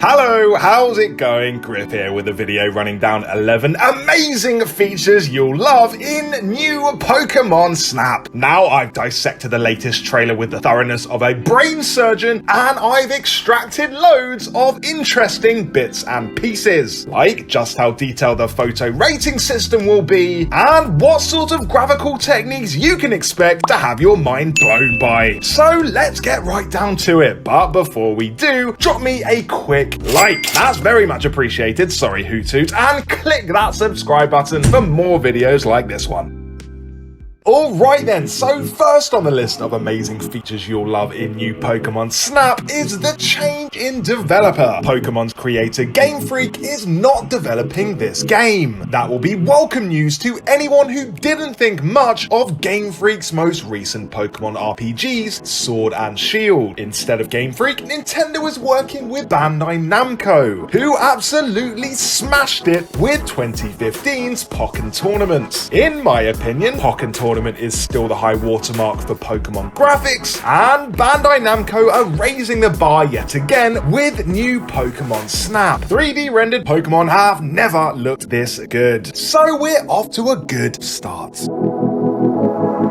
Hello, how's it going? Grip here with a video running down 11 amazing features you'll love in new Pokemon Snap. Now I've dissected the latest trailer with the thoroughness of a brain surgeon, and I've extracted loads of interesting bits and pieces, like just how detailed the photo rating system will be, and what sort of graphical techniques you can expect to have your mind blown by. So let's get right down to it, but before we do, drop me a quick like. That's very much appreciated, sorry Hoot Hoot, and click that subscribe button for more videos like this one. Alright then, so first on the list of amazing features you'll love in new Pokemon Snap is the change in developer. Pokemon's creator Game Freak is not developing this game. That will be welcome news to anyone who didn't think much of Game Freak's most recent Pokemon RPGs, Sword and Shield. Instead of Game Freak, Nintendo is working with Bandai Namco, who absolutely smashed it with 2015's Pokken Tournament. In my opinion, Pokken Tournament is still the high watermark for Pokemon graphics, and Bandai Namco are raising the bar yet again with new Pokemon Snap. 3D rendered Pokemon have never looked this good, so we're off to a good start.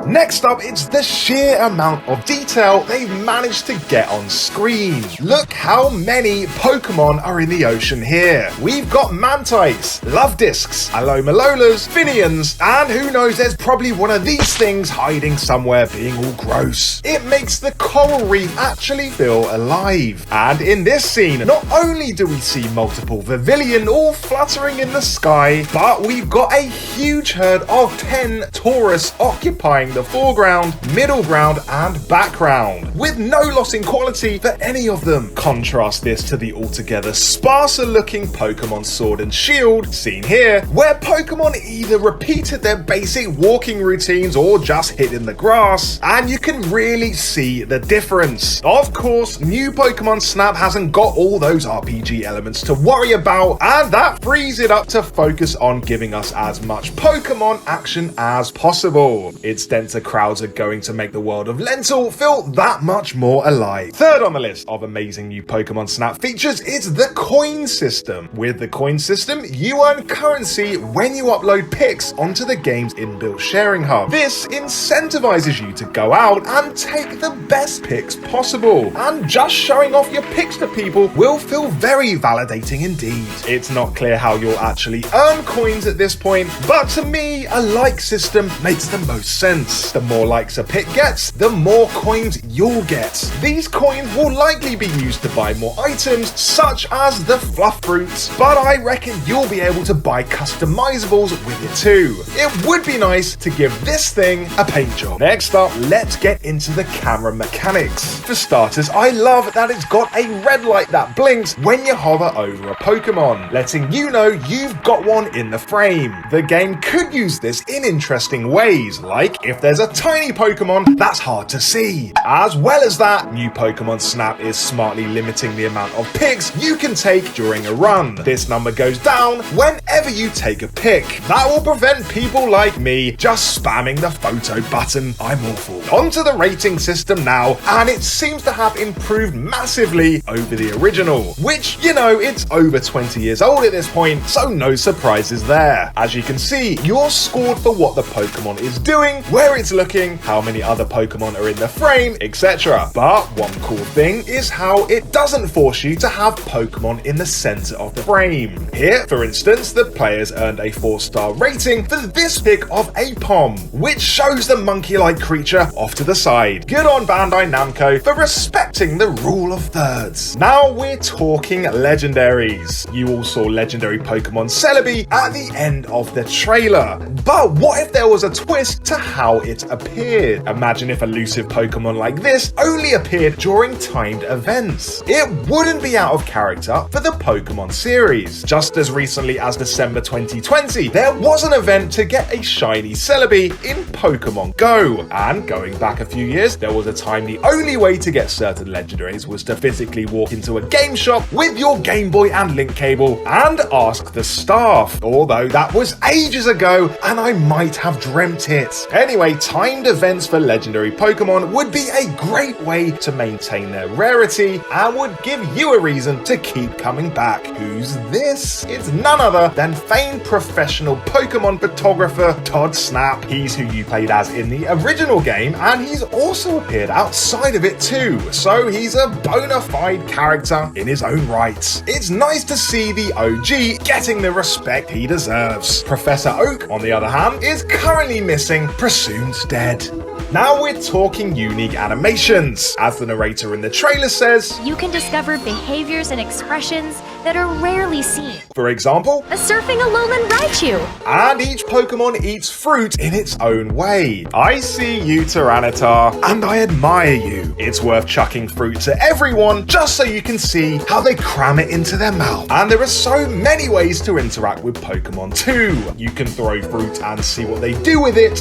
Next up, it's the sheer amount of detail they've managed to get on screen. Look how many Pokemon are in the ocean here. We've got Mantites, Lovediscs, Alomalolas, Finians, and who knows, there's probably one of these things hiding somewhere being all gross. It makes the coral reef actually feel alive. And in this scene, not only do we see multiple Vivillon all fluttering in the sky, but we've got a huge herd of 10 Taurus occupying the foreground, middle ground, and background, with no loss in quality for any of them. Contrast this to the altogether sparser looking Pokemon Sword and Shield seen here, where Pokemon either repeated their basic walking routines or just hid in the grass, and you can really see the difference. Of course, new Pokemon Snap hasn't got all those RPG elements to worry about, and that frees it up to focus on giving us as much Pokemon action as possible. Its denser crowds are going to make the world of Lentil feel that much more alive. Third on the list of amazing new Pokemon Snap features is the coin system. With the coin system, you earn currency when you upload pics onto the game's inbuilt sharing hub. This incentivizes you to go out and take the best pics possible, and just showing off your pics to people will feel very validating indeed. It's not clear how you'll actually earn coins at this point, but to me, a like system makes the most sense. The more likes a pic gets, the more coins you'll get. These coins will likely be used to buy more items, such as the fluff fruits, but I reckon you'll be able to buy customizables with it too. It would be nice to give this thing a paint job. Next up, let's get into the camera mechanics. For starters, I love that it's got a red light that blinks when you hover over a Pokemon, letting you know you've got one in the frame. The game could use this in interesting ways, like if there's a tiny Pokemon that's hard to see. As well as that, new Pokemon Snap is smartly limiting the amount of pics you can take during a run. This number goes down whenever you take a pic. That will prevent people like me just spamming the photo button. I'm awful. Onto the rating system now, and it seems to have improved massively over the original, which, you know, it's over 20 years old at this point, so no surprises there. As you can see, you're scored for what the Pokemon is doing, where it's looking, how many other Pokemon are in the frame, etc. But one cool thing is how it doesn't force you to have Pokemon in the center of the frame. Here, for instance, the players earned a 4-star rating for this pic of Apom, which shows the monkey-like creature off to the side. Good on Bandai Namco for respecting the rule of thirds. Now we're talking legendaries. You all saw legendary Pokemon Celebi at the end of the trailer, but what if there was a twist to how it appeared? Imagine if elusive Pokemon like this only appeared during timed events. It wouldn't be out of character for the Pokemon series. Just as recently as December December 2020, there was an event to get a shiny Celebi in Pokemon Go. And going back a few years, there was a time the only way to get certain legendaries was to physically walk into a game shop with your Game Boy and Link cable and ask the staff. Although that was ages ago and I might have dreamt it. Anyway, timed events for legendary Pokemon would be a great way to maintain their rarity and would give you a reason to keep coming back. Who's this? It's none other than famed professional Pokemon photographer Todd Snap. He's who you played as in the original game, and he's also appeared outside of it too, so he's a bona fide character in his own right. It's nice to see the OG getting the respect he deserves. Professor Oak, on the other hand, is currently missing, presumed dead. Now we're talking unique animations. As the narrator in the trailer says, you can discover behaviors and expressions that are rarely seen. For example, a surfing a lowland Raichu. And each Pokemon eats fruit in its own way. I see you, Tyranitar, and I admire you. It's worth chucking fruit to everyone just so you can see how they cram it into their mouth. And there are so many ways to interact with Pokemon too. You can throw fruit and see what they do with it,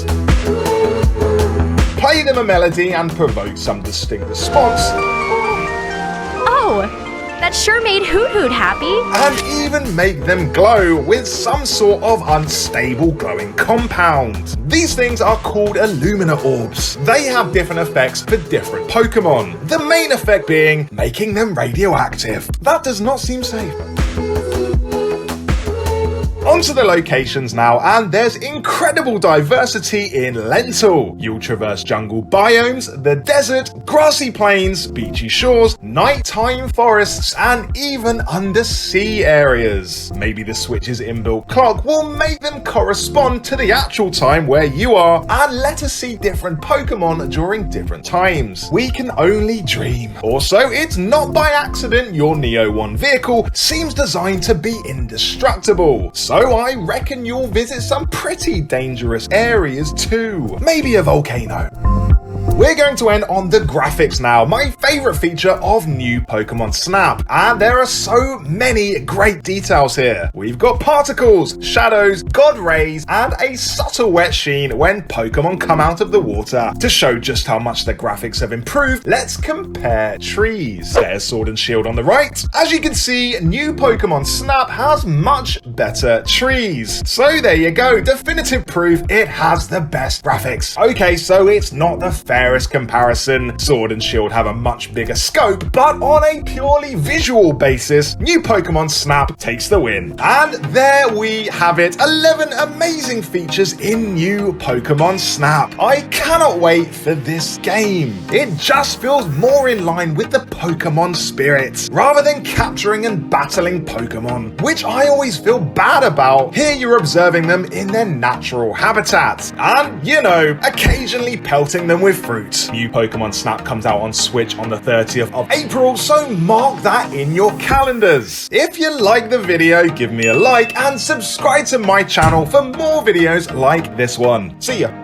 play them a melody and provoke some distinct response. Oh, that sure made Hoot Hoot happy. And even make them glow with some sort of unstable glowing compound. These things are called Illumina Orbs. They have different effects for different Pokemon. The main effect being making them radioactive. That does not seem safe. Onto the locations now, and there's incredible diversity in Lental. You'll traverse jungle biomes, the desert, grassy plains, beachy shores, nighttime forests, and even undersea areas. Maybe the Switch's inbuilt clock will make them correspond to the actual time where you are and let us see different Pokemon during different times. We can only dream. Also, it's not by accident your Neo 1 vehicle seems designed to be indestructible. So I reckon you'll visit some pretty dangerous areas too. Maybe a volcano. We're going to end on the graphics now, my favourite feature of new Pokemon Snap. And there are so many great details here. We've got particles, shadows, god rays, and a subtle wet sheen when Pokemon come out of the water. To show just how much the graphics have improved, let's compare trees. There's Sword and Shield on the right. As you can see, new Pokemon Snap has much better trees. So there you go, definitive proof it has the best graphics. Okay, so it's not the fairest comparison. Sword and Shield have a much bigger scope, but on a purely visual basis, new Pokemon Snap takes the win. And there we have it, 11 amazing features in new Pokemon Snap. I cannot wait for this game. It just feels more in line with the Pokemon spirit, rather than capturing and battling Pokemon, which I always feel bad about. Here you're observing them in their natural habitat, and, you know, occasionally pelting them with fruit. New Pokemon Snap comes out on Switch on the 30th of April, so mark that in your calendars. If you like the video, give me a like and subscribe to my channel for more videos like this one. See ya.